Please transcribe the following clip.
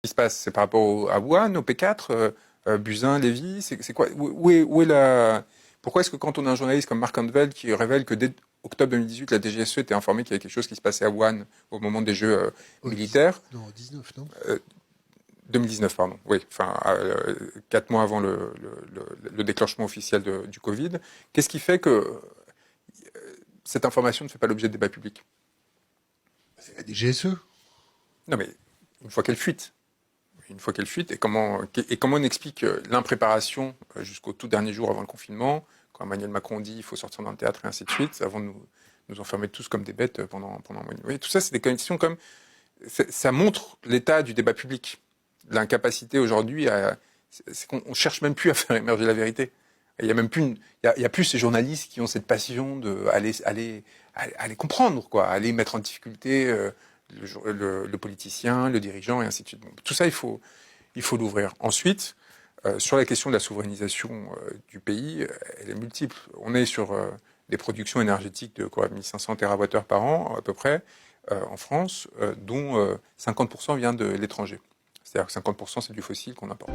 qui se passe? C'est par rapport à Wuhan, au P4, Buzyn, Lévy, c'est quoi? Où est la... Pourquoi est-ce que quand on a un journaliste comme Marc Andeveld qui révèle que dès octobre 2018, la DGSE était informée qu'il y avait quelque chose qui se passait à Wuhan au moment des Jeux militaires? Non, 19, non? 2019, pardon. Oui, enfin, 4 mois avant le déclenchement officiel du Covid. Qu'est-ce qui fait que cette information ne fait pas l'objet de débat public? C'est la DGSE. Non, mais une fois qu'elle fuite. Une fois qu'elle fuite, et comment on explique l'impréparation jusqu'au tout dernier jour avant le confinement, quand Emmanuel Macron dit il faut sortir dans le théâtre et ainsi de suite, avant de nous enfermer tous comme des bêtes pendant un mois. Oui, tout ça, c'est des conditions comme... Ça montre l'état du débat public. L'incapacité aujourd'hui c'est qu'on on cherche même plus à faire émerger la vérité. Il y a même plus il y a plus ces journalistes qui ont cette passion de aller comprendre, quoi, aller mettre en difficulté le politicien, le dirigeant et ainsi de suite. Bon, tout ça, il faut l'ouvrir. Ensuite, sur la question de la souverainisation du pays, elle est multiple. On est sur des productions énergétiques de quoi, 1500 TWh par an à peu près en France, dont 50% vient de l'étranger. C'est-à-dire que 50% c'est du fossile qu'on importe.